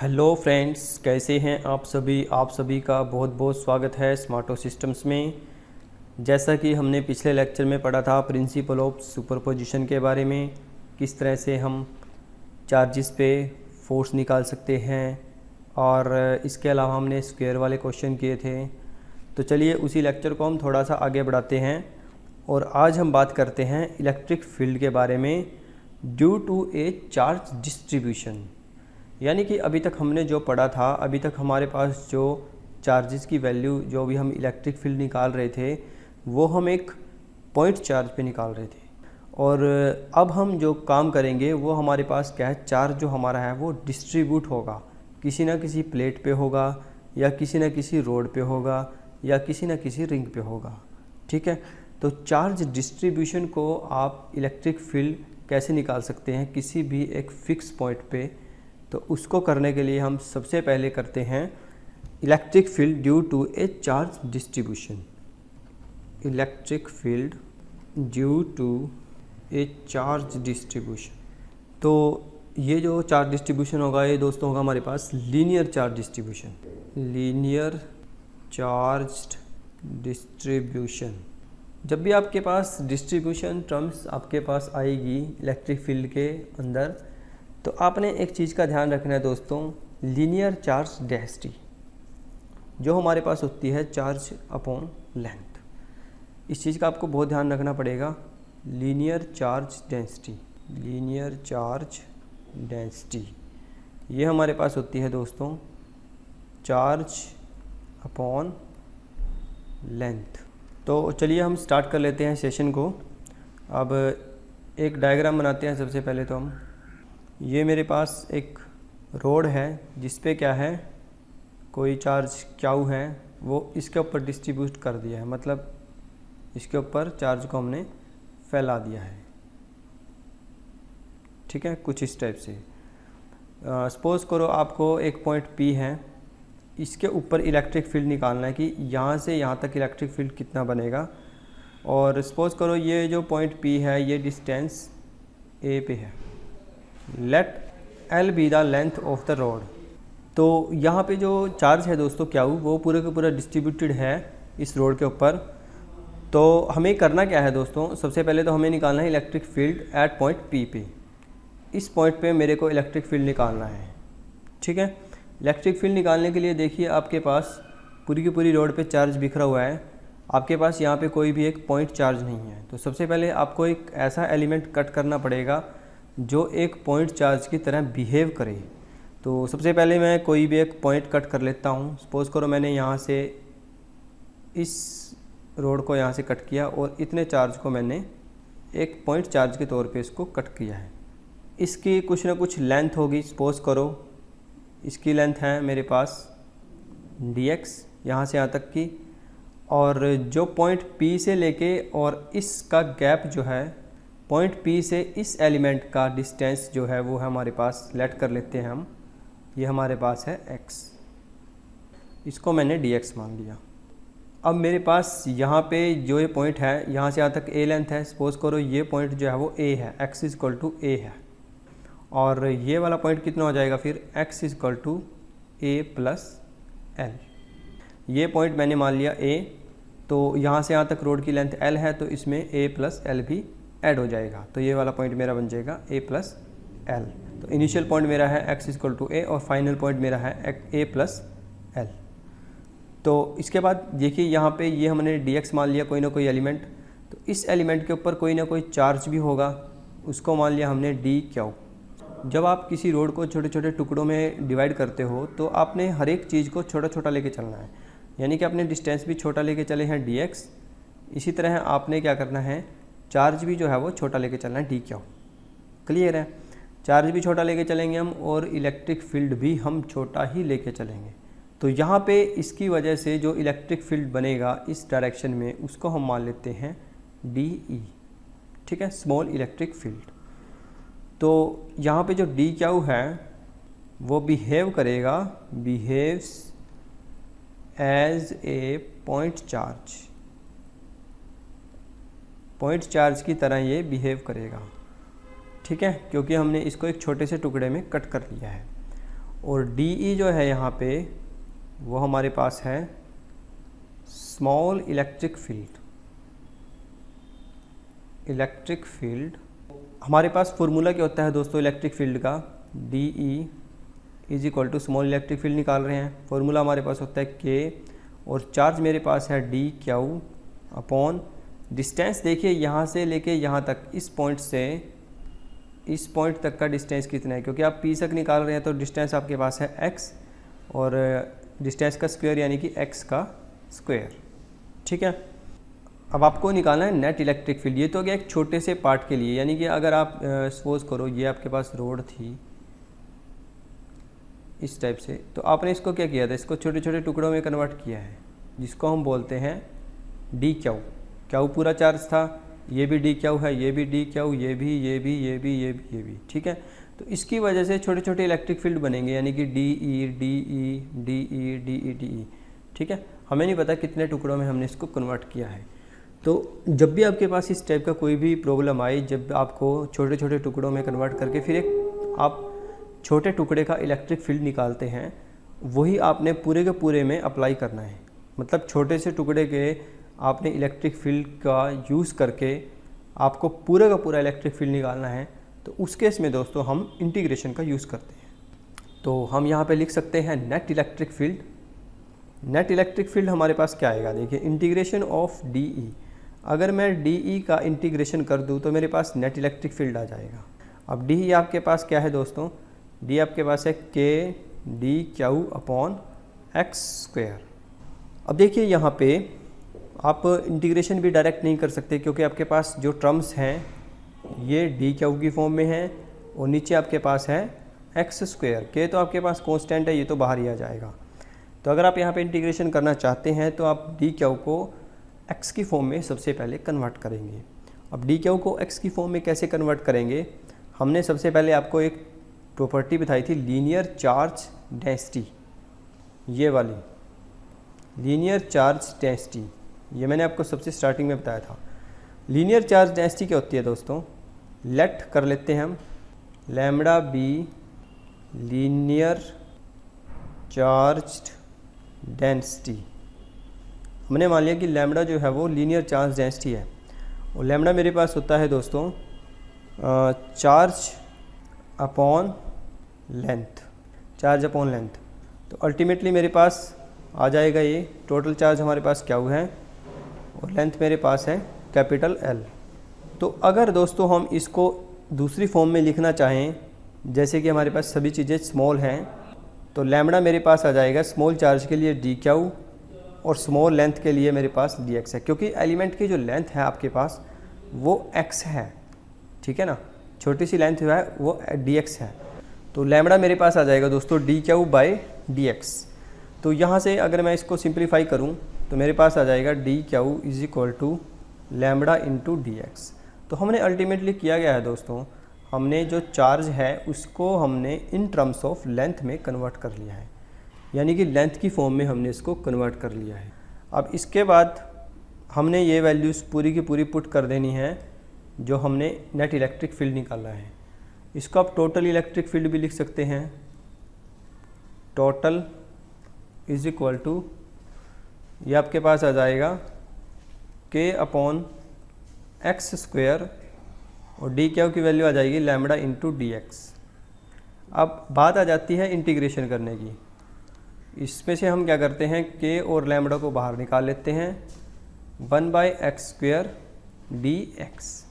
Hello friends, कैसे हैं आप सभी का बहुत बहुत स्वागत है स्मार्टो सिस्टम्स में। जैसा कि हमने पिछले लेक्चर में पढ़ा था प्रिंसिपल ऑफ सुपरपोजिशन के बारे में, किस तरह से हम चार्जेस पे फोर्स निकाल सकते हैं, और इसके अलावा हमने स्क्वायर वाले क्वेश्चन किए थे। तो चलिए उसी लेक्चर को हम थोड़ा सा आगे बढ़ाते हैं और आज हम बात करते हैं इलेक्ट्रिक फील्ड के बारे में due to a charge distribution. यानी कि अभी तक हमने जो पढ़ा था, अभी तक हमारे पास जो चार्जेस की वैल्यू जो भी हम इलेक्ट्रिक फील्ड निकाल रहे थे वो हम एक पॉइंट चार्ज पे निकाल रहे थे, और अब हम जो काम करेंगे वो हमारे पास क्या है, चार्ज जो हमारा है वो डिस्ट्रीब्यूट होगा, किसी ना किसी प्लेट पे होगा या किसी ना किसी रोड पे होगा या किसी ना किसी रिंग पे होगा। ठीक है, तो चार्ज डिस्ट्रीब्यूशन को आप इलेक्ट्रिक फील्ड कैसे निकाल सकते हैं किसी भी एक फिक्स पॉइंट पे, तो उसको करने के लिए हम सबसे पहले करते हैं electric field due to a charge distribution. Electric field due to a charge distribution. तो ये जो चार्ज डिस्ट्रीब्यूशन होगा ये दोस्तों होगा हमारे पास linear charge distribution. Linear charge distribution. जब भी आपके पास डिस्ट्रीब्यूशन टर्म्स आपके पास आएगी इलेक्ट्रिक फील्ड के अंदर, तो आपने एक चीज़ का ध्यान रखना है दोस्तों, लीनियर चार्ज डेंसिटी जो हमारे पास होती है चार्ज अपॉन लेंथ, इस चीज़ का आपको बहुत ध्यान रखना पड़ेगा। Linear charge density, linear charge density ये हमारे पास होती है दोस्तों चार्ज अपॉन लेंथ। तो चलिए हम स्टार्ट कर लेते हैं सेशन को। अब एक डायग्राम बनाते हैं। सबसे पहले तो हम, ये मेरे पास एक रोड है जिस पे क्या है, कोई चार्ज क्यू है वो इसके ऊपर डिस्ट्रीब्यूट कर दिया है, मतलब इसके ऊपर चार्ज को हमने फैला दिया है। ठीक है, कुछ इस टाइप से। सपोज़ करो आपको एक पॉइंट P है, इसके ऊपर इलेक्ट्रिक फील्ड निकालना है कि यहाँ से यहाँ तक इलेक्ट्रिक फील्ड कितना बनेगा। और सपोज़ करो ये जो पॉइंट P है ये डिस्टेंस A पे है। Let L be the length of the road. तो यहाँ पे जो चार्ज है दोस्तों क्या वो पूरे का पूरा डिस्ट्रीब्यूटेड है इस रोड के ऊपर। तो हमें करना क्या है दोस्तों, सबसे पहले तो हमें निकालना है electric field at point P पे। इस पॉइंट पे मेरे को इलेक्ट्रिक फील्ड निकालना है। ठीक है, इलेक्ट्रिक फील्ड निकालने के लिए देखिए आपके पास पूरी की पूरी रोड पे चार्ज बिखरा हुआ है, आपके पास यहाँ पे कोई भी एक पॉइंट चार्ज नहीं है। तो सबसे पहले आपको एक ऐसा एलिमेंट कट करना पड़ेगा जो एक पॉइंट चार्ज की तरह बिहेव करे। तो सबसे पहले मैं कोई भी एक पॉइंट कट कर लेता हूँ। सपोज़ करो मैंने यहाँ से इस रोड को यहाँ से कट किया और इतने चार्ज को मैंने एक पॉइंट चार्ज के तौर पे इसको कट किया है। इसकी कुछ ना कुछ लेंथ होगी। सपोज़ करो इसकी लेंथ है मेरे पास dx यहाँ से यहाँ तक की, और जो पॉइंट P से लेके और इसका गैप जो है पॉइंट P से इस एलिमेंट का डिस्टेंस जो है वो है हमारे पास, लेट कर लेते हैं हम, ये हमारे पास है x, इसको मैंने dx मान लिया। अब मेरे पास यहाँ पे जो ये पॉइंट है यहाँ से यहाँ तक a लेंथ है। सपोज़ करो ये पॉइंट जो है वो a है, x is equal to a है, और ये वाला पॉइंट कितना हो जाएगा फिर, x is equal to a plus l। ये पॉइंट मैंने मान लिया a, तो यहाँ से यहाँ तक रोड की लेंथ l है, तो इसमें a प्लस l भी ऐड हो जाएगा। तो ये वाला पॉइंट मेरा बन जाएगा a प्लस l। तो इनिशियल पॉइंट मेरा है x is equal to a और फाइनल पॉइंट मेरा है a प्लस l। तो इसके बाद देखिए यहाँ पे ये हमने dx मान लिया, कोई ना कोई एलिमेंट, तो इस एलिमेंट के ऊपर कोई ना कोई चार्ज भी होगा, उसको मान लिया हमने dq। जब आप किसी रोड को छोटे छोटे टुकड़ों में डिवाइड करते हो तो आपने हर एक चीज़ को छोटा छोटा लेके चलना है, यानी कि आपने डिस्टेंस भी छोटा लेके चले हैं dx, इसी तरह आपने क्या करना है, चार्ज भी जो है वो छोटा लेके चलना है dq। क्लियर है, चार्ज भी छोटा लेके चलेंगे हम और इलेक्ट्रिक फील्ड भी हम छोटा ही लेके चलेंगे। तो यहाँ पे इसकी वजह से जो इलेक्ट्रिक फील्ड बनेगा इस डायरेक्शन में उसको हम मान लेते हैं DE। ठीक है, स्मॉल इलेक्ट्रिक फील्ड। तो यहाँ पे जो dq है वो बिहेव करेगा, behaves as a point charge, point charge की तरह ये बिहेव करेगा। ठीक है, क्योंकि हमने इसको एक छोटे से टुकड़े में कट कर लिया है। और डी जो है यहाँ पे वो हमारे पास है स्मॉल इलेक्ट्रिक फील्ड। हमारे पास फॉर्मूला क्या होता है दोस्तों इलेक्ट्रिक फील्ड का, d e is equal to small electric field निकाल रहे हैं, फॉर्मूला हमारे पास होता है के, और चार्ज मेरे पास है डी क्यू अपॉन डिस्टेंस। देखिए यहाँ से लेके यहाँ तक, इस पॉइंट से इस पॉइंट तक का डिस्टेंस कितना है, क्योंकि आप पी तक निकाल रहे हैं तो डिस्टेंस आपके पास है एक्स, और डिस्टेंस का स्क्वायर यानी कि एक्स का स्क्वायर। ठीक है, अब आपको निकालना है नेट इलेक्ट्रिक फील्ड। ये तो हो गया एक छोटे से पार्ट के लिए, यानी कि अगर आप सपोज करो ये आपके पास रोड थी इस टाइप से, तो आपने इसको क्या किया था, इसको छोटे छोटे टुकड़ों में कन्वर्ट किया है, जिसको हम बोलते हैं डी क्यू। क्यू पूरा चार्ज था, ये भी डी क्यू है, ये भी डी क्यू, ये भी, ये भी, ये भी, ये भी, ये भी। ठीक है, तो इसकी वजह से छोटे छोटे इलेक्ट्रिक फील्ड बनेंगे, यानी कि D E D E D E D E D E. ठीक है, हमें नहीं पता कितने टुकड़ों में हमने इसको कन्वर्ट किया है। तो जब भी आपके पास इस टाइप का कोई भी प्रॉब्लम आई, जब आपको छोटे छोटे टुकड़ों में कन्वर्ट करके फिर एक आप छोटे टुकड़े का इलेक्ट्रिक फील्ड निकालते हैं, वही आपने पूरे के पूरे में अप्लाई करना है। मतलब छोटे से टुकड़े के आपने इलेक्ट्रिक फील्ड का यूज़ करके आपको पूरा का पूरा इलेक्ट्रिक फील्ड निकालना है। तो उस केस में दोस्तों हम इंटीग्रेशन का यूज़ करते हैं। तो हम यहाँ पे लिख सकते हैं net electric field. Net electric field हमारे पास क्या आएगा, देखिए इंटीग्रेशन ऑफ डी ई। अगर मैं डी ई का इंटीग्रेशन कर दूँ तो मेरे पास नेट इलेक्ट्रिक फील्ड आ जाएगा। अब डी ई आपके पास क्या है दोस्तों, डी आपके पास है के D Q upon x square. अब देखिए यहाँ पे आप इंटीग्रेशन भी डायरेक्ट नहीं कर सकते, क्योंकि आपके पास जो टर्म्स हैं ये डी क्यू की फॉर्म में है, और नीचे आपके पास है एक्स स्क्वायर। के तो आपके पास कांस्टेंट है, ये तो बाहर ही आ जाएगा। तो अगर आप यहाँ पे इंटीग्रेशन करना चाहते हैं तो आप डी क्यू को एक्स की फॉर्म में सबसे पहले कन्वर्ट करेंगे। अब डी क्यू को एक्स की फॉर्म में कैसे कन्वर्ट करेंगे, हमने सबसे पहले आपको एक प्रॉपर्टी बताई थी लीनियर चार्ज डेंसिटी, ये वाली लीनियर चार्ज डेंसिटी, ये मैंने आपको सबसे स्टार्टिंग में बताया था। लीनियर चार्ज डेंसिटी क्या होती है दोस्तों, लेट कर लेते हैं हम lambda be linear charge density. हमने मान लिया कि लैम्बडा जो है वो लीनियर चार्ज डेंसिटी है, और लैम्बडा मेरे पास होता है दोस्तों charge upon length, charge upon length. तो अल्टीमेटली मेरे पास आ जाएगा ये टोटल चार्ज हमारे पास क्या है, और लेंथ मेरे पास है कैपिटल एल। तो अगर दोस्तों हम इसको दूसरी फॉर्म में लिखना चाहें, जैसे कि हमारे पास सभी चीज़ें स्मॉल हैं, तो लैम्बडा मेरे पास आ जाएगा स्मॉल चार्ज के लिए डी क्यू, और स्मॉल लेंथ के लिए मेरे पास डी एक्स है, क्योंकि एलिमेंट की जो लेंथ है आपके पास वो एक्स है। ठीक है ना, छोटी सी लेंथ है वो डी एक्स है। तो लैम्बडा मेरे पास आ जाएगा दोस्तों D Q by D x. तो यहाँ से अगर मैं इसको सिंप्लीफाई करूँ तो मेरे पास आ जाएगा d q is equal to lambda into d x. तो हमने अल्टीमेटली किया गया है दोस्तों, हमने जो चार्ज है उसको हमने इन टर्म्स ऑफ लेंथ में कन्वर्ट कर लिया है, यानी कि लेंथ की फॉर्म में हमने इसको कन्वर्ट कर लिया है। अब इसके बाद हमने ये वैल्यूज़ पूरी की पूरी पुट कर देनी है जो हमने नेट इलेक्ट्रिक फील्ड निकाला है। इसको आप टोटल इलेक्ट्रिक फील्ड भी लिख सकते हैं, टोटल इज इक्वल टू, ये आपके पास आ जाएगा के अपॉन एक्स स्क्वायर, और डी क्यू की वैल्यू आ जाएगी लैम्बडा इंटू डी एक्स। अब बात आ जाती है इंटीग्रेशन करने की। इसमें से हम क्या करते हैं, के और लैम्बडा को बाहर निकाल लेते हैं, 1/x² dx।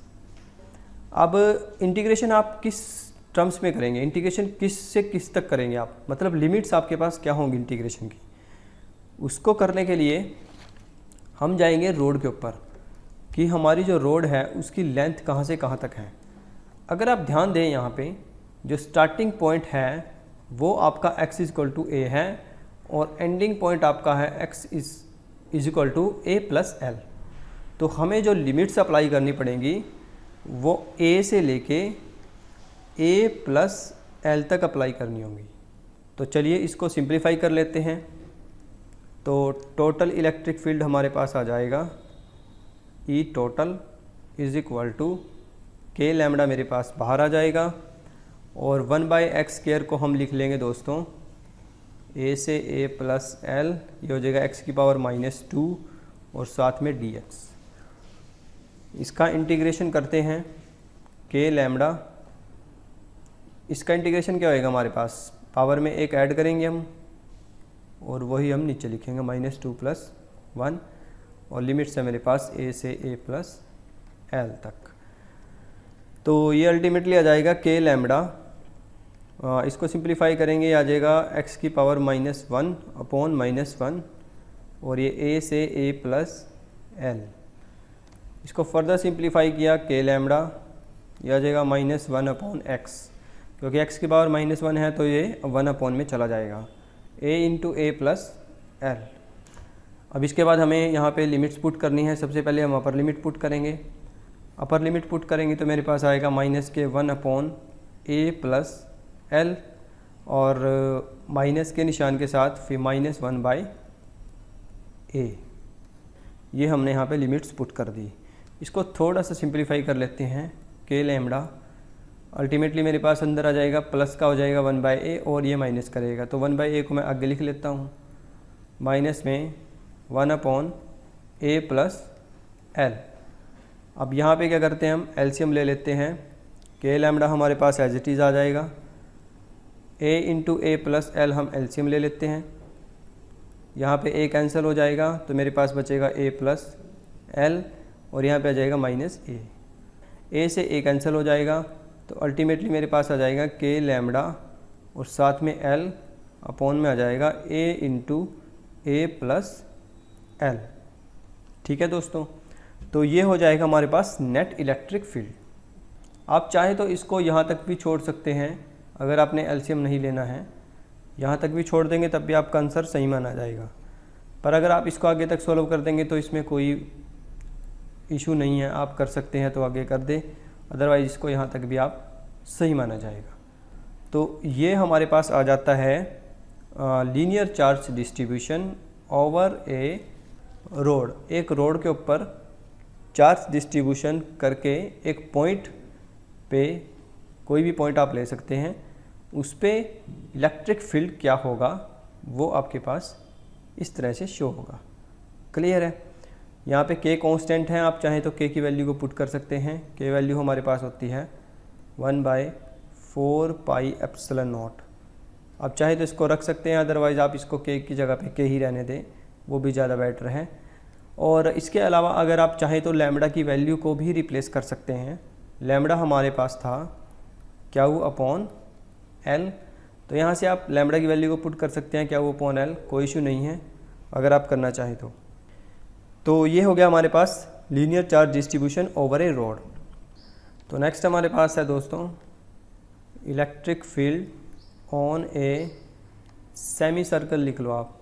अब इंटीग्रेशन आप किस टर्म्स में करेंगे, इंटीग्रेशन किस से किस तक करेंगे आप, मतलब लिमिट्स आपके पास क्या होंगी इंटीग्रेशन की। उसको करने के लिए हम जाएंगे रोड के ऊपर कि हमारी जो रोड है उसकी लेंथ कहाँ से कहाँ तक है। अगर आप ध्यान दें यहाँ पे जो स्टार्टिंग पॉइंट है वो आपका x = a है, और एंडिंग पॉइंट आपका है x = a+l। तो हमें जो लिमिट्स अप्लाई करनी पड़ेंगी वो a से लेके a+l तक अप्लाई करनी होंगी। तो चलिए इसको सिंप्लीफाई कर लेते हैं। तो टोटल इलेक्ट्रिक फील्ड हमारे पास आ जाएगा E total = k लैम्बडा मेरे पास बाहर आ जाएगा, और 1/x² को हम लिख लेंगे दोस्तों ए से ए प्लस एल, ये हो जाएगा एक्स की पावर -2 और साथ में dx। इसका इंटीग्रेशन करते हैं के लैम्बडा, इसका इंटीग्रेशन क्या होएगा हमारे पास, पावर में एक ऐड करेंगे हम और वही हम नीचे लिखेंगे -2 + 1 और लिमिट्स है मेरे पास a से a प्लस एल तक। तो ये अल्टीमेटली आ जाएगा के लैम्बडा, इसको सिंप्लीफाई करेंगे आ जाएगा x की पावर -1 अपॉन -1 और ये a से a प्लस एल। इसको फर्दर सिंप्लीफाई किया के लैम्बडा, यह आ जाएगा -1 अपॉन x, क्योंकि x की पावर -1 है तो ये 1 अपॉन में चला जाएगा, a into A plus L. अब इसके बाद हमें यहाँ पे लिमिट्स पुट करनी है। सबसे पहले हम अपर लिमिट पुट करेंगे। अपर लिमिट पुट करेंगे तो मेरे पास आएगा -1 अपॉन ए प्लस एल और माइनस के निशान के साथ फिर -1/a। ये हमने यहाँ पे लिमिट्स पुट कर दी। इसको थोड़ा सा सिंप्लीफाई कर लेते हैं। के लैम्बडा अल्टीमेटली मेरे पास अंदर आ जाएगा प्लस का हो जाएगा 1/a और ये माइनस करेगा, तो 1/a को मैं आगे लिख लेता हूँ, माइनस में 1 अपॉन a प्लस एल। अब यहाँ पे क्या करते हैं, हम एलसीएम ले लेते हैं। के लैम्बडा हमारे पास एज इट इज़ आ जाएगा, a into A plus L हम एलसीएम ले लेते हैं। यहाँ पे a कैंसिल हो जाएगा तो मेरे पास बचेगा a प्लस एल और यहाँ पे आ जाएगा -a। a से a कैंसिल हो जाएगा तो अल्टीमेटली मेरे पास आ जाएगा के लैम्बडा और साथ में l अपॉन में आ जाएगा a into A plus L. ठीक है दोस्तों, तो ये हो जाएगा हमारे पास नेट इलेक्ट्रिक फील्ड। आप चाहे तो इसको यहाँ तक भी छोड़ सकते हैं, अगर आपने एलसीएम नहीं लेना है यहाँ तक भी छोड़ देंगे तब भी आपका आंसर सही माना जाएगा। पर अगर आप इसको आगे तक सॉल्व कर देंगे तो इसमें कोई इशू नहीं है, आप कर सकते हैं तो आगे कर दें, अदरवाइज इसको यहाँ तक भी आप सही माना जाएगा। तो ये हमारे पास आ जाता है लीनियर चार्ज डिस्ट्रीब्यूशन ओवर ए रोड। एक रोड के ऊपर चार्ज डिस्ट्रीब्यूशन करके एक पॉइंट पे, कोई भी पॉइंट आप ले सकते हैं, उस पे इलेक्ट्रिक फील्ड क्या होगा वो आपके पास इस तरह से शो होगा। क्लियर है। यहाँ पे k कांस्टेंट है, आप चाहें तो k की वैल्यू को पुट कर सकते हैं। k वैल्यू हमारे पास होती है 1/4 पाई एप्सिलॉन नॉट। आप चाहे तो इसको रख सकते हैं, अदरवाइज़ आप इसको k की जगह पे k ही रहने दें, वो भी ज़्यादा बेटर है। और इसके अलावा अगर आप चाहें तो लैम्बडा की वैल्यू को भी रिप्लेस कर सकते हैं। लैम्बडा हमारे पास था क्यू अपॉन एल, तो यहाँ से आप लैम्बडा की वैल्यू को पुट कर सकते हैं क्यू अपॉन एल, कोई इशू नहीं है अगर आप करना चाहें तो ये हो गया हमारे पास लीनियर चार्ज डिस्ट्रीब्यूशन ओवर ए रोड। तो नेक्स्ट हमारे पास है दोस्तों electric field on a semi circle. लिख लो आप।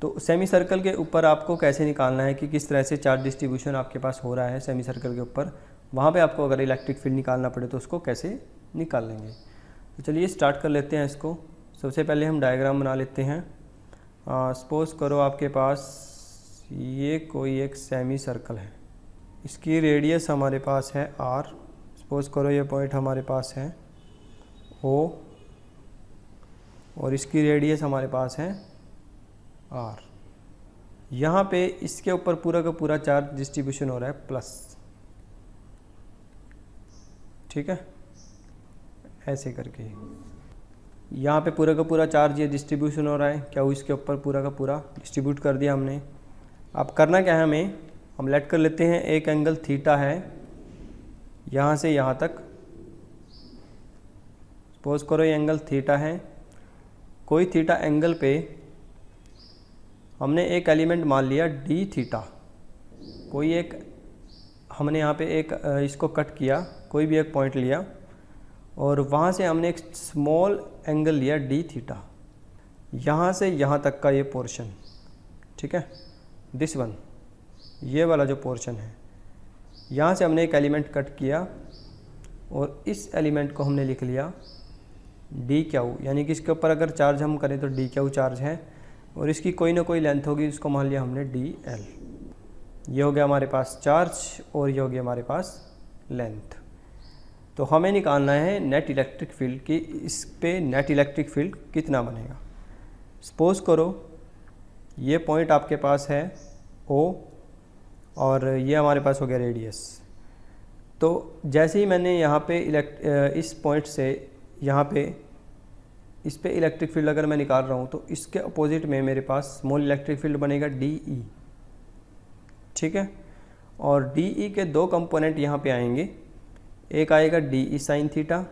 तो सेमी सर्कल के ऊपर आपको कैसे निकालना है कि किस तरह से चार्ज डिस्ट्रीब्यूशन आपके पास हो रहा है सेमी सर्कल के ऊपर, वहाँ पे आपको अगर इलेक्ट्रिक फील्ड निकालना पड़े तो उसको कैसे निकाल लेंगे। तो चलिए स्टार्ट कर लेते हैं इसको। सबसे पहले हम डायग्राम बना लेते हैं। सपोज करो आपके पास ये कोई एक सेमी सर्कल है, इसकी रेडियस हमारे पास है r। सपोज करो ये पॉइंट हमारे पास है O और इसकी रेडियस हमारे पास है r। यहाँ पे इसके ऊपर पूरा का पूरा चार्ज डिस्ट्रीब्यूशन हो रहा है प्लस, ठीक है, ऐसे करके यहाँ पे पूरा का पूरा चार्ज ये डिस्ट्रीब्यूशन हो रहा है। क्या वो इसके ऊपर पूरा का पूरा डिस्ट्रीब्यूट कर दिया हमने। अब करना क्या है हमें, हम लेट कर लेते हैं एक एंगल थीटा है यहाँ से यहाँ तक। सपोज करो ये एंगल थीटा है, कोई थीटा एंगल पे हमने एक एलिमेंट मान लिया डी थीटा। कोई एक हमने यहाँ पे एक इसको कट किया, कोई भी एक पॉइंट लिया और वहाँ से हमने एक स्मॉल एंगल लिया डी थीटा, यहाँ से यहाँ तक का ये पोर्शन, ठीक है, दिस वन, ये वाला जो पोर्शन है, यहाँ से हमने एक एलिमेंट कट किया और इस एलिमेंट को हमने लिख लिया डी क्यू, यानी कि इसके ऊपर अगर चार्ज हम करें तो डी क्यू चार्ज है और इसकी कोई ना कोई लेंथ होगी, इसको मान लिया हमने डी एल। ये हो गया हमारे पास चार्ज और ये हो गया हमारे पास लेंथ। तो हमें निकालना है नेट इलेक्ट्रिक फील्ड की, इस पे नेट इलेक्ट्रिक फील्ड कितना बनेगा। सपोज़ करो ये पॉइंट आपके पास है O और ये हमारे पास हो गया रेडियस। तो जैसे ही मैंने यहाँ पे इस पॉइंट से यहाँ पे इस पे इलेक्ट्रिक फील्ड अगर मैं निकाल रहा हूँ तो इसके अपोजिट में मेरे पास स्मॉल इलेक्ट्रिक फील्ड बनेगा DE, ठीक है। और DE के दो कंपोनेंट यहाँ पे आएंगे, एक आएगा DE sine theta,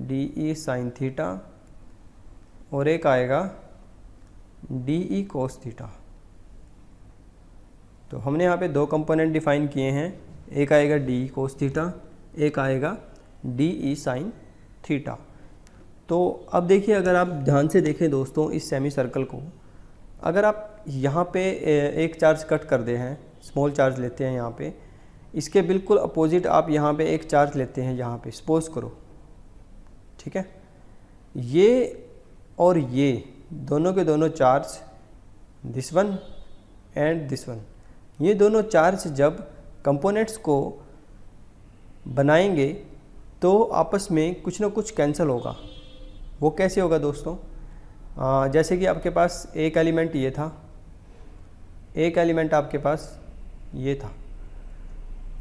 DE sine theta, और एक आएगा DE कोस थीटा। तो हमने यहाँ पे दो कंपोनेंट डिफाइन किए हैं, एक आएगा DE कोस थीटा, एक आएगा DE साइन थीटा। तो अब देखिए, अगर आप ध्यान से देखें दोस्तों इस सेमी सर्कल को, अगर आप यहाँ पे एक चार्ज कट कर दे हैं, स्मॉल चार्ज लेते हैं यहाँ पे, इसके बिल्कुल अपोजिट आप यहाँ पे एक चार्ज लेते हैं यहाँ पे, सपोज करो, ठीक है। ये और ये दोनों के दोनों charge, this one and this one, ये दोनों चार्ज जब कंपोनेंट्स को बनाएंगे तो आपस में कुछ ना कुछ कैंसिल होगा। वो कैसे होगा दोस्तों? जैसे कि आपके पास एक एलिमेंट ये था, एक एलिमेंट आपके पास ये था,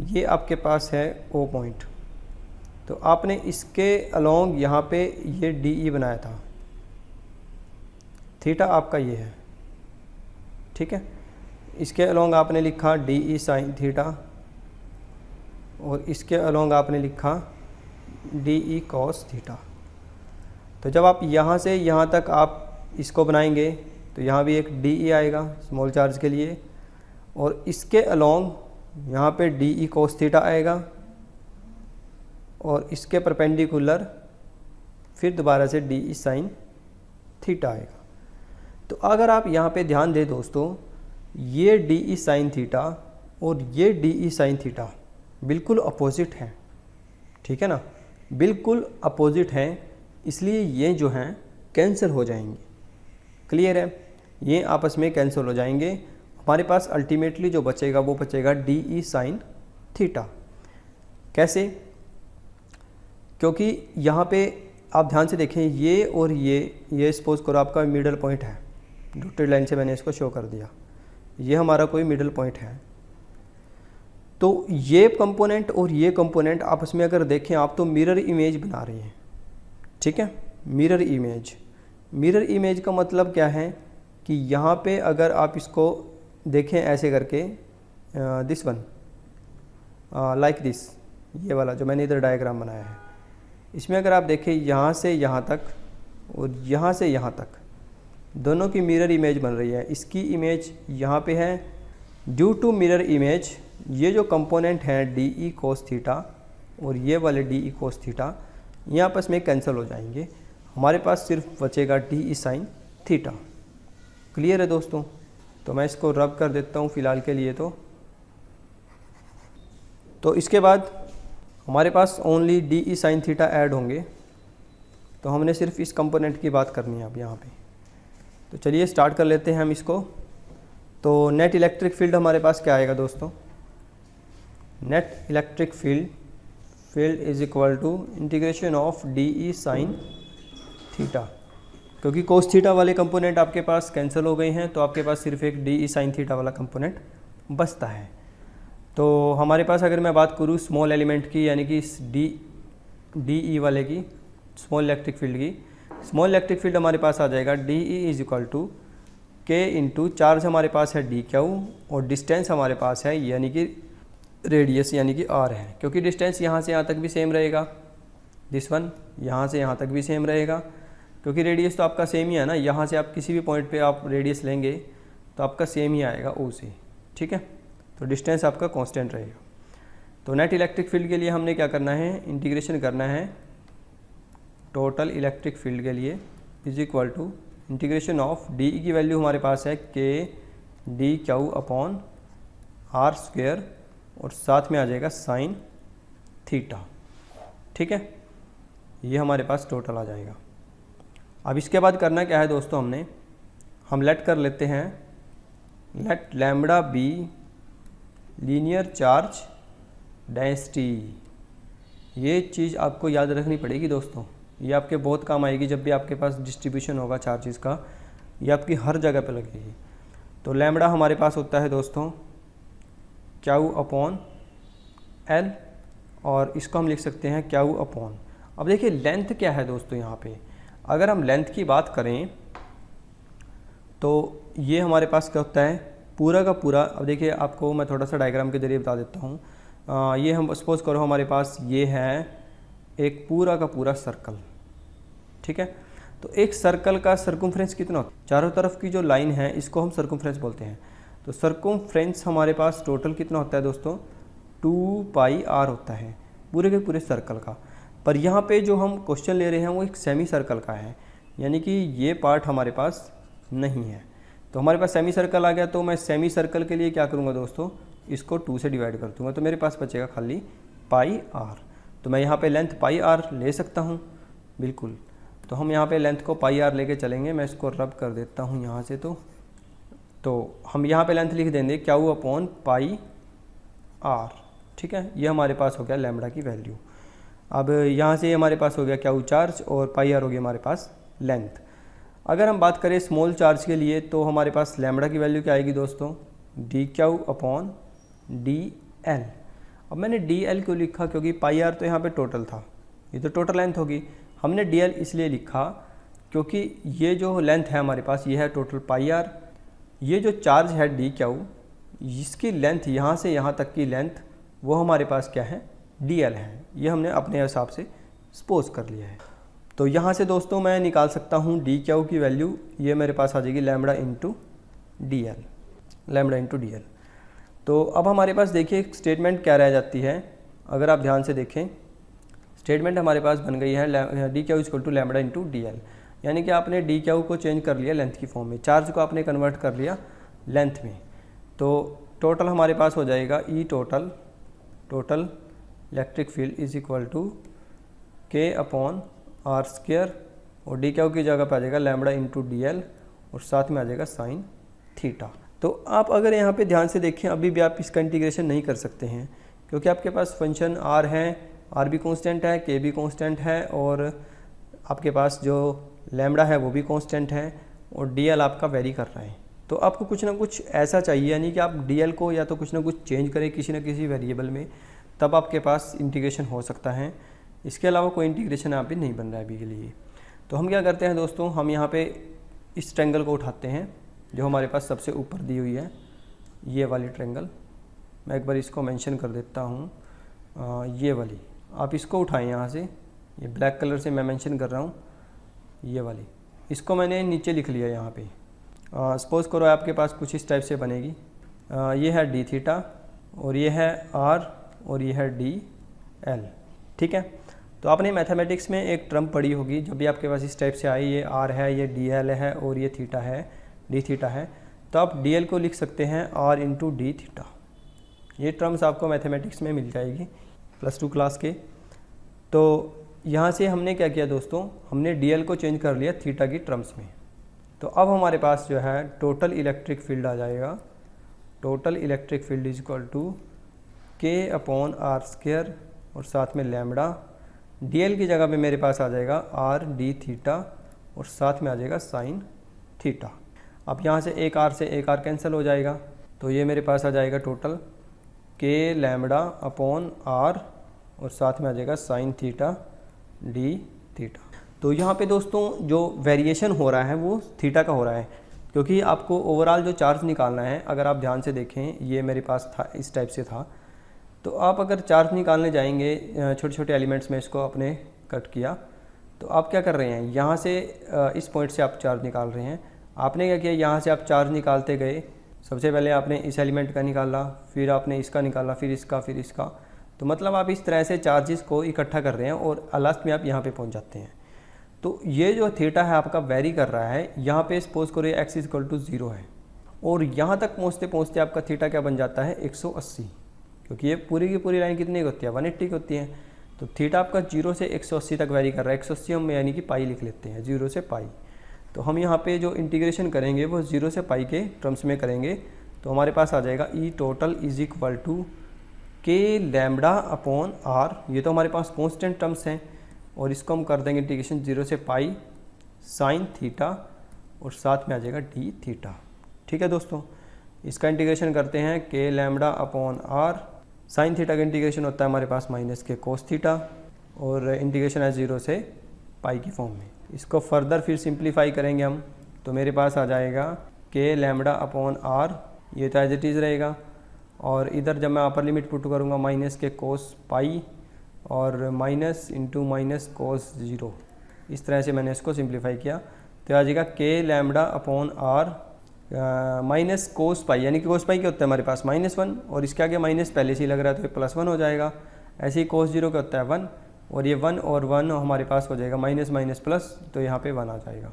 ये आपके पास है O पॉइंट, तो आपने इसके अलोंग यहाँ पे ये DE बनाया था, थीटा आपका ये है, ठीक है। इसके अलोंग आपने लिखा DE साइन थीटा, और इसके अलोंग आपने लिखा DE कॉस थीटा। तो जब आप यहाँ से यहाँ तक आप इसको बनाएंगे तो यहाँ भी एक DE आएगा स्मॉल चार्ज के लिए, और इसके अलोंग यहाँ पे DE कोस थीटा आएगा, और इसके परपेंडिकुलर फिर दोबारा से DE साइन थीटा आएगा। तो अगर आप यहाँ पे ध्यान दें दोस्तों, ये DE साइन थीटा और ये DE साइन थीटा बिल्कुल अपोजिट हैं, ठीक है ना, बिल्कुल अपोजिट हैं, इसलिए ये जो हैं कैंसिल हो जाएंगे। क्लियर है? ये आपस में कैंसिल हो जाएंगे। हमारे पास अल्टीमेटली जो बचेगा वो बचेगा DE साइन थीटा। कैसे? क्योंकि यहाँ पे आप ध्यान से देखें, ये और ये सपोज करो आपका मिडल पॉइंट है, डॉटेड लाइन से मैंने इसको शो कर दिया, ये हमारा कोई मिडल पॉइंट है। तो ये कंपोनेंट और ये कंपोनेंट आपस में अगर देखें आप तो मिरर इमेज बना रहे हैं, ठीक है। मिरर इमेज, मिरर इमेज का मतलब क्या है कि यहाँ पे अगर आप इसको देखें ऐसे करके, दिस वन लाइक दिस, ये वाला जो मैंने इधर डायग्राम बनाया है, इसमें अगर आप देखें यहाँ से यहाँ तक और यहाँ से यहाँ तक दोनों की मिरर इमेज बन रही है। इसकी इमेज यहाँ पे है। ड्यू टू मिरर इमेज ये जो कंपोनेंट हैं DE कोस थीटा और ये वाले DE कोस थीटा ये आपस में कैंसिल हो जाएंगे। हमारे पास सिर्फ बचेगा DE साइन थीटा। क्लियर है दोस्तों? तो मैं इसको रब कर देता हूँ फ़िलहाल के लिए। तो इसके बाद हमारे पास only DE sine theta add होंगे। तो हमने सिर्फ इस कंपोनेंट की बात करनी है अब यहाँ पे। तो चलिए स्टार्ट कर लेते हैं हम इसको। तो नेट इलेक्ट्रिक फील्ड हमारे पास क्या आएगा दोस्तों? Net electric field is equal to integration of DE sine theta. क्योंकि कोस थीटा वाले कंपोनेंट आपके पास कैंसिल हो गए हैं तो आपके पास सिर्फ एक DE साइन थीटा वाला कंपोनेंट बचता है। तो हमारे पास अगर मैं बात करूँ स्मॉल एलिमेंट की, यानी कि इस DE वाले की, स्मॉल इलेक्ट्रिक फील्ड की, स्मॉल इलेक्ट्रिक फील्ड हमारे पास आ जाएगा DE is equal to K into charge हमारे पास है DQ और डिस्टेंस हमारे पास है यानी कि रेडियस यानी कि R है। क्योंकि डिस्टेंस यहाँ से यहाँ तक भी सेम रहेगा, दिस वन यहाँ से यहाँ तक भी सेम रहेगा, क्योंकि रेडियस तो आपका सेम ही है ना। यहाँ से आप किसी भी पॉइंट पे आप रेडियस लेंगे तो आपका सेम ही आएगा O से, ठीक है। तो डिस्टेंस आपका कांस्टेंट रहेगा। तो नेट इलेक्ट्रिक फील्ड के लिए हमने क्या करना है, इंटीग्रेशन करना है टोटल इलेक्ट्रिक फील्ड के लिए is equal to integration of DE की वैल्यू हमारे पास है K DQ upon R square और साथ में आ जाएगा साइन थीटा, ठीक है। ये हमारे पास टोटल आ जाएगा। अब इसके बाद करना क्या है दोस्तों, हम लेट कर लेते हैं, let lambda be linear charge density. ये चीज़ आपको याद रखनी पड़ेगी दोस्तों। ये आपके बहुत काम आएगी जब भी आपके पास डिस्ट्रीब्यूशन होगा चार्जेस का, ये आपकी हर जगह पे लगेगी। तो लैम्बडा हमारे पास होता है दोस्तों क्यू अपॉन एल, और इसको हम लिख सकते हैं क्यू अपॉन। अब देखिए लेंथ क्या है दोस्तों, यहाँ पे अगर हम लेंथ की बात करें तो ये हमारे पास क्या होता है पूरा का पूरा। अब देखिए आपको मैं थोड़ा सा डायग्राम के जरिए बता देता हूँ। ये हम सपोज करो हमारे पास ये है एक पूरा का पूरा सर्कल, ठीक है। तो एक सर्कल का सर्कमफ्रेंस कितना होता है, चारों तरफ की जो लाइन है इसको हम सर्कमफ्रेंस बोलते हैं। तो सर्कमफ्रेंस हमारे पास टोटल कितना होता है दोस्तों 2πr होता है पूरे के पूरे सर्कल का। पर यहाँ पे जो हम क्वेश्चन ले रहे हैं वो एक सेमी सर्कल का है, यानी कि ये पार्ट हमारे पास नहीं है। तो हमारे पास सेमी सर्कल आ गया, तो मैं सेमी सर्कल के लिए क्या करूँगा दोस्तों, इसको 2 से डिवाइड कर दूँगा, तो मेरे पास बचेगा खाली πr। तो मैं यहाँ पे लेंथ πr ले सकता हूँ, बिल्कुल। तो हम यहाँ पे लेंथ को πr लेके चलेंगे। मैं इसको रब कर देता हूँ यहाँ से। तो हम यहाँ पे लेंथ लिख देंगे क्यू अपॉन πr, ठीक है। ये हमारे पास हो गया लैम्बडा की वैल्यू। अब यहाँ से हमारे पास हो गया क्यू चार्ज और πr हो गया हमारे पास लेंथ। अगर हम बात करें स्मॉल चार्ज के लिए तो हमारे पास लैम्बडा की वैल्यू क्या आएगी दोस्तों dq अपॉन dl। अब मैंने dl क्यों लिखा, क्योंकि πr तो यहाँ पे टोटल था, ये तो टोटल लेंथ होगी। हमने dl इसलिए लिखा क्योंकि ये जो लेंथ है हमारे पास ये है टोटल πr, ये जो चार्ज है dq इसकी लेंथ यहाँ से यहाँ तक की लेंथ वो हमारे पास क्या है dl है। ये हमने अपने हिसाब से सपोज कर लिया है। तो यहाँ से दोस्तों मैं निकाल सकता हूँ dq की वैल्यू, ये मेरे पास आ जाएगी लैम्बडा इंटू dl। तो अब हमारे पास देखिए स्टेटमेंट क्या रह जाती है, अगर आप ध्यान से देखें स्टेटमेंट हमारे पास बन गई है dq equal to lambda into dl, यानी कि आपने dq को चेंज कर लिया लेंथ की फॉर्म में, चार्ज को आपने कन्वर्ट कर लिया लेंथ में। तो टोटल हमारे पास हो जाएगा E total electric field is equal to k upon are square, और dq की जगह पर आ जाएगा लैम्बडा इंटू dl और साथ में आ जाएगा साइन थीटा। तो आप अगर यहाँ पे ध्यान से देखें अभी भी आप इसका इंटीग्रेशन नहीं कर सकते हैं, क्योंकि आपके पास फंक्शन r है, r भी कांस्टेंट है, k भी कांस्टेंट है, और आपके पास जो लैम्बडा है वो भी कांस्टेंट है, और dl आपका वेरी कर रहा है। तो आपको कुछ ना कुछ ऐसा चाहिए, यानी कि आप dl को या तो कुछ ना कुछ चेंज करें किसी न किसी वेरिएबल में, तब आपके पास इंटीग्रेशन हो सकता है। इसके अलावा कोई इंटीग्रेशन यहाँ पे नहीं बन रहा है अभी के लिए। तो हम क्या करते हैं दोस्तों, हम यहाँ पे इस ट्रायंगल को उठाते हैं जो हमारे पास सबसे ऊपर दी हुई है, ये वाली ट्रायंगल। मैं एक बार इसको मेंशन कर देता हूँ, ये वाली आप इसको उठाएं यहाँ से, ये ब्लैक कलर से मैं मेंशन कर रहा हूँ, ये वाली इसको मैंने नीचे लिख लिया यहाँ पे। सपोज करो आपके पास कुछ इस टाइप से बनेगी, ये है डी थीटा और ये है आर और ये है डी एल, ठीक है। तो आपने मैथमेटिक्स में एक टर्म पढ़ी होगी, जब भी आपके पास इस टाइप से आई, ये आर है, ये डी एल है और ये थीटा है, डी थीटा है, तो आप डी एल को लिख सकते हैं आर इंटू डी थीटा। ये टर्म्स आपको मैथमेटिक्स में मिल जाएगी +2 क्लास के। तो यहाँ से हमने क्या किया दोस्तों, हमने डी एल को चेंज कर लिया थीटा की टर्म्स में। तो अब हमारे पास जो है टोटल इलेक्ट्रिक फील्ड आ जाएगा, total electric field is equal to k upon are square और साथ में लैम्बडा, dl की जगह पे मेरे पास आ जाएगा आर डी थीटा और साथ में आ जाएगा साइन थीटा। अब यहाँ से एक आर से एक आर कैंसिल हो जाएगा, तो ये मेरे पास आ जाएगा total k lambda upon r और साथ में आ जाएगा साइन थीटा डी थीटा। तो यहाँ पे दोस्तों जो वेरिएशन हो रहा है वो थीटा का हो रहा है, क्योंकि आपको ओवरऑल जो चार्ज निकालना है, अगर आप ध्यान से देखें ये मेरे पास था इस टाइप से था, तो आप अगर चार्ज निकालने जाएंगे छोटे छोटे एलिमेंट्स में, इसको आपने कट किया, तो आप क्या कर रहे हैं, यहाँ से इस पॉइंट से आप चार्ज निकाल रहे हैं। आपने क्या किया, यहाँ से आप चार्ज निकालते गए, सबसे पहले आपने इस एलिमेंट का निकाला, फिर आपने इसका निकाला, फिर इसका, फिर इसका। तो मतलब आप इस तरह से चार्जेस को इकट्ठा कर रहे हैं और लास्ट में आप यहाँ पे पहुँच जाते हैं। तो ये जो थीटा है आपका वेरी कर रहा है, यहाँ पे सपोज करो x इक्वल टू 0 है, और यहाँ तक पहुँचते पहुँचते आपका थीटा क्या बन जाता है 180, क्योंकि ये पूरी की पूरी लाइन कितनी की होती है 180 की होती है। तो थीटा आपका 0 से 180 तक वेरी कर रहा है। 180 हम यानी कि पाई लिख लेते हैं, 0 से पाई। तो हम यहाँ पे जो इंटीग्रेशन करेंगे वो 0 से पाई के टर्म्स में करेंगे, तो हमारे पास आ जाएगा E total is equal to k lambda upon R, ये तो हमारे पास कॉन्स्टेंट टर्म्स हैं, और इसको हम कर देंगे इंटीग्रेशन 0 से पाई साइन थीटा और साथ में आ जाएगा डी थीटा। ठीक है दोस्तों, इसका इंटीग्रेशन करते हैं k lambda upon r. Sine theta का इंटीग्रेशन होता है हमारे पास माइनस के कोस थीटा और इंटीग्रेशन है 0 से पाई की फॉर्म में। इसको फर्दर फिर सिंप्लीफाई करेंगे हम, तो मेरे पास आ जाएगा के लैम्बडा अपॉन आर, ये तो एज इट इज़ रहेगा। और इधर जब मैं अपर लिमिट पुट करूँगा माइनस के कोस पाई और माइनस इंटू माइनस कोस 0, इस तरह से मैंने इसको सिंप्लीफाई किया। तो आ जाएगा K lambda upon R minus cos pi, यानी कि कोस पाई क्या होता है हमारे पास -1 और इसके आगे माइनस पहले से ही लग रहा है तो ये +1 हो जाएगा। ऐसे ही कोस 0 क्या होता है 1 और ये 1 और 1 हमारे पास हो जाएगा माइनस माइनस प्लस, तो यहाँ पे 1 आ जाएगा।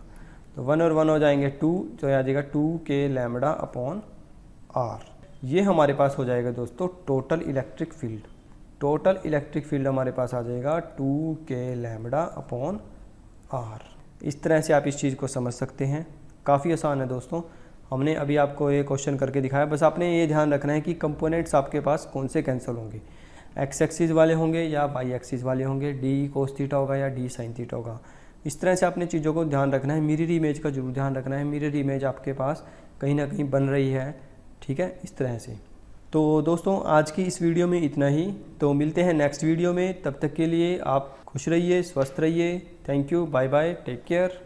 तो 1 और 1 हो जाएंगे 2, तो आ जाएगा 2 के लैम्बडा अपॉन आर। ये हमारे पास हो जाएगा दोस्तों total electric field. Total electric field हमारे पास आ जाएगा 2 के लैम्बडा अपॉन आर। इस तरह से आप इस चीज़ को समझ सकते हैं, काफ़ी आसान है दोस्तों। हमने अभी आपको ये क्वेश्चन करके दिखाया, बस आपने ये ध्यान रखना है कि कंपोनेंट्स आपके पास कौन से कैंसिल होंगे, एक्स एक्सिस वाले होंगे या वाई एक्सिस वाले होंगे, डी कोस थीटा होगा या डी साइन थीटा होगा। इस तरह से आपने चीज़ों को ध्यान रखना है। मिरर इमेज का जरूर ध्यान रखना है, मिरर इमेज आपके पास कहीं ना कहीं बन रही है, ठीक है, इस तरह से। तो दोस्तों आज की इस वीडियो में इतना ही, तो मिलते हैं नेक्स्ट वीडियो में। तब तक के लिए आप खुश रहिए, स्वस्थ रहिए। Thank you, bye bye, take care.